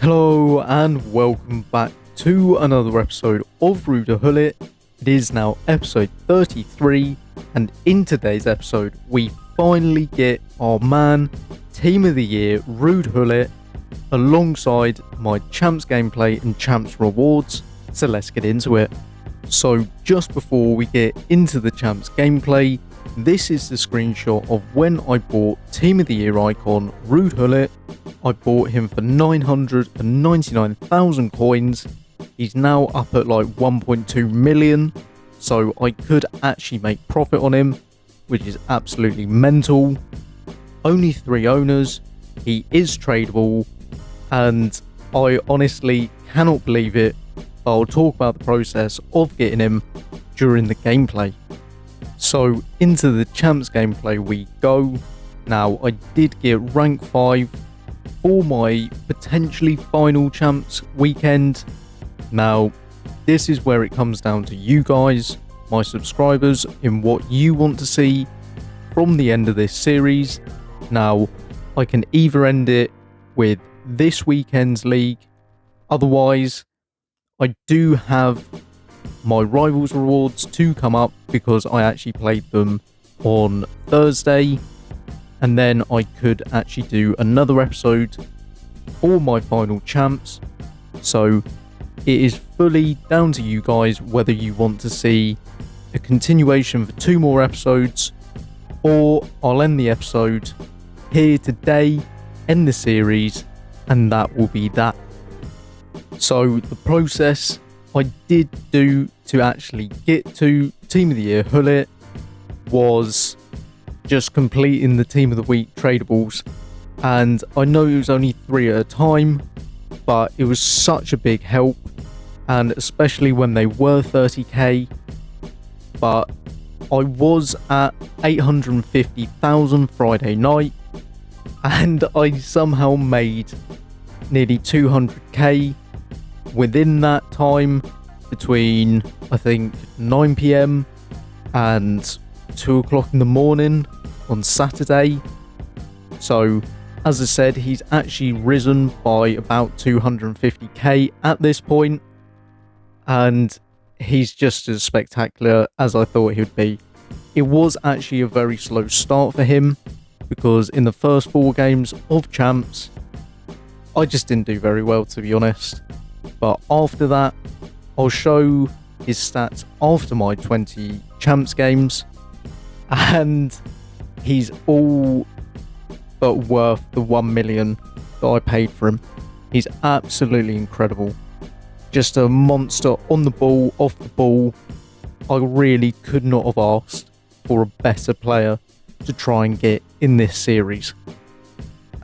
Hello and welcome back to another episode of Ruud. It is now episode 33, and in today's episode we finally get our man, Team of the Year, Ruud, alongside my Champs gameplay and Champs rewards, so let's get into it. So just before we get into the Champs gameplay, this is the screenshot of when I bought Team of the Year icon Ruud. I bought him for 999,000 coins. He's now up at like 1.2 million, so I could actually make profit on him, which is absolutely mental. Only 3 owners, he is tradable, and I honestly cannot believe it. I'll talk about the process of getting him during the gameplay. So into the Champs gameplay we go. Now I did get rank 5 for my potentially final Champs weekend. Now this is where it comes down to you guys, my subscribers, in what you want to see from the end of this series. Now I can either end it with this weekend's league, otherwise I do have my rivals rewards to come up because I actually played them on Thursday, and then I could actually do another episode for my final Champs. So it is fully down to you guys whether you want to see a continuation for 2 more episodes, or I'll end the episode here today, end the series, and that will be that. So the process I did do to actually get to Team of the Year Gullit was just completing the Team of the Week tradables, and I know it was only 3 at a time, but it was such a big help, and especially when they were 30k. But I was at 850,000 Friday night, and I somehow made nearly 200k within that time, between I think 9 PM and 2 o'clock in the morning on Saturday. So as I said, he's actually risen by about 250k at this point, and he's just as spectacular as I thought he would be. It was actually a very slow start for him, because in the first 4 games of Champs I just didn't do very well, to be honest. But after that, I'll show his stats after my 20 Champs games, and he's all but worth the 1 million that I paid for him. He's absolutely incredible. Just a monster on the ball, off the ball. I really could not have asked for a better player to try and get in this series.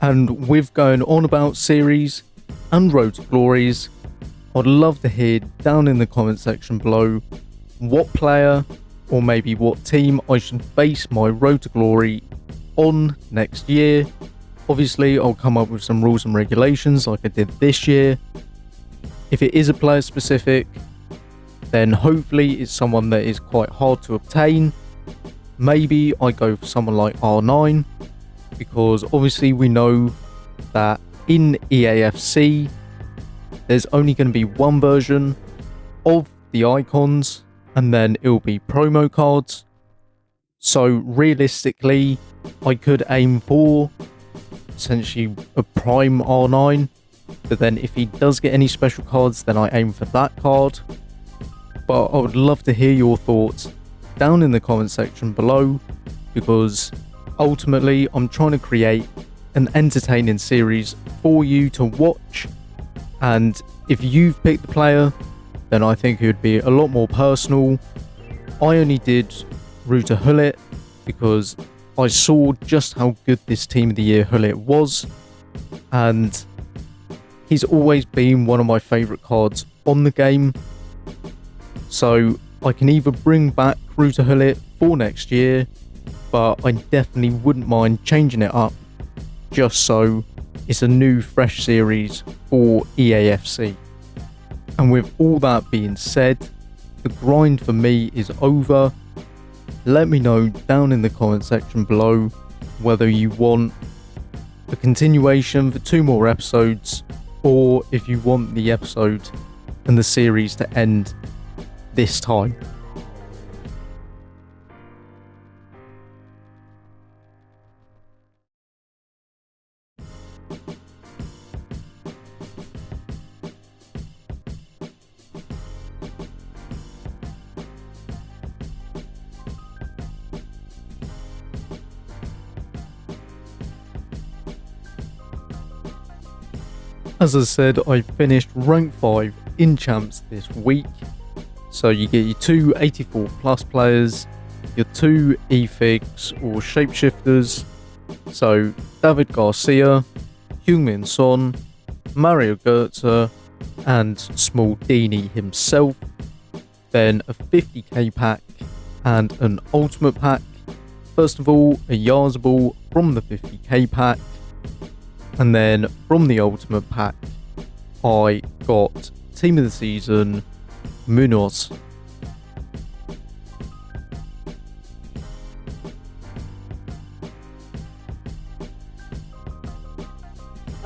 And with going on about series and Road to Glories, I'd love to hear down in the comment section below what player or maybe what team I should base my Road to Glory on next year. Obviously I'll come up with some rules and regulations like I did this year. If it is a player specific, then hopefully it's someone that is quite hard to obtain. Maybe I go for someone like R9, because obviously we know that in EAFC there's only going to be one version of the icons, and then it will be promo cards. So realistically I could aim for essentially a prime R9, but then if he does get any special cards, then I aim for that card. But I would love to hear your thoughts down in the comment section below, because ultimately I'm trying to create an entertaining series for you to watch, and if you've picked the player, then I think it would be a lot more personal. I only did Ruud Gullit because I saw just how good this Team of the Year Gullit was, and he's always been one of my favourite cards on the game. So I can either bring back Ruud Gullit for next year, but I definitely wouldn't mind changing it up just so it's a new fresh series for EAFC. And with all that being said, the grind for me is over. Let me know down in the comment section below whether you want a continuation for 2 more episodes, or if you want the episode and the series to end this time. As I said, I finished rank 5 in champs this week. So you get your 2 84 plus players, your 2 efigs or shapeshifters. So David Garcia, Heung-min Son, Mario Götze and Small Dini himself. Then a 50k pack and an ultimate pack. First of all, a Yarzabal from the 50k pack. And then from the ultimate pack, I got Team of the Season, Munoz.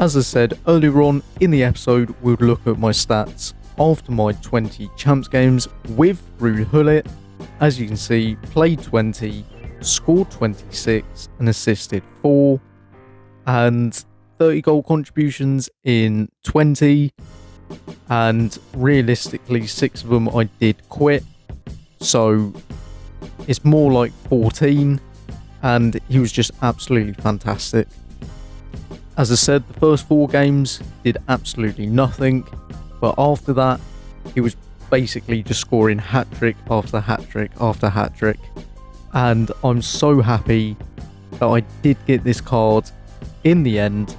As I said earlier on in the episode, we'll look at my stats after my 20 champs games with Ruud Gullit. As you can see, played 20, scored 26 and assisted 4. And 30 goal contributions in 20, and realistically 6 of them I did quit, so it's more like 14, and he was just absolutely fantastic. As I said, the first 4 games did absolutely nothing, but after that he was basically just scoring hat-trick after hat-trick after hat-trick, and I'm so happy that I did get this card in the end.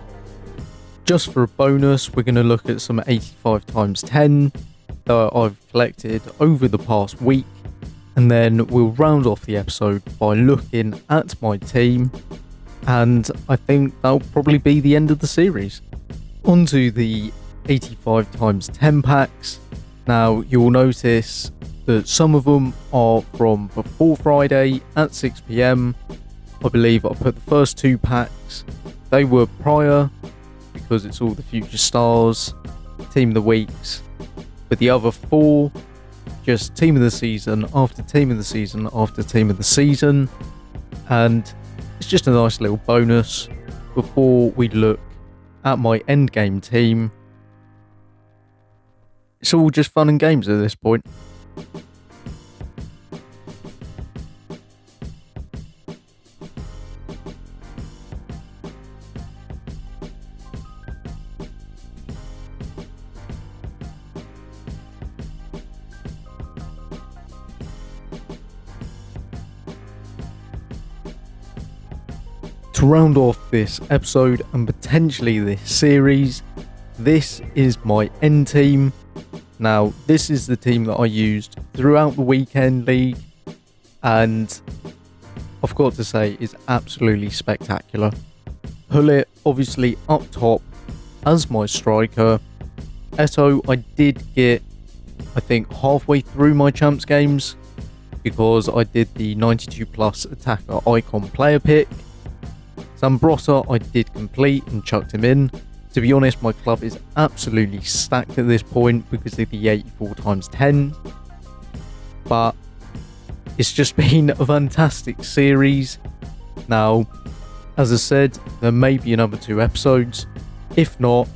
Just for a bonus, we're going to look at some 85 times 10 that I've collected over the past week, and then we'll round off the episode by looking at my team, and I think that'll probably be the end of the series. On to the 85 times 10 packs. Now you'll notice that some of them are from before Friday at 6 PM. I believe I put the first 2 packs, they were prior, because it's all the future stars, team of the weeks, but the other 4 just team of the season after team of the season after team of the season, and it's just a nice little bonus before we look at my endgame team. It's all just fun and games at this point. To round off this episode and potentially this series, this is my end team. Now, this is the team that I used throughout the weekend league, and I've got to say is absolutely spectacular. Gullit obviously up top as my striker. Eto'o I did get, I think, halfway through my champs games because I did the 92 plus attacker icon player pick. Zambrotta I did complete and chucked him in. To be honest, my club is absolutely stacked at this point because of the 84 times 10. But it's just been a fantastic series. Now, as I said, there may be another 2 episodes. If not,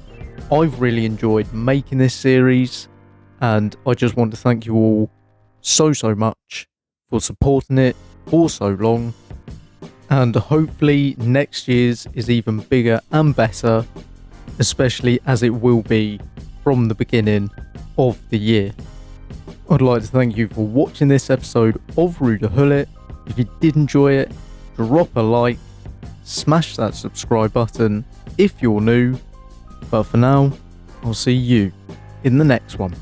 I've really enjoyed making this series, and I just want to thank you all so much for supporting it for so long. And hopefully next year's is even bigger and better, especially as it will be from the beginning of the year. I'd like to thank you for watching this episode of Ruud Gullit. If you did enjoy it, drop a like, smash that subscribe button if you're new, but for now, I'll see you in the next one.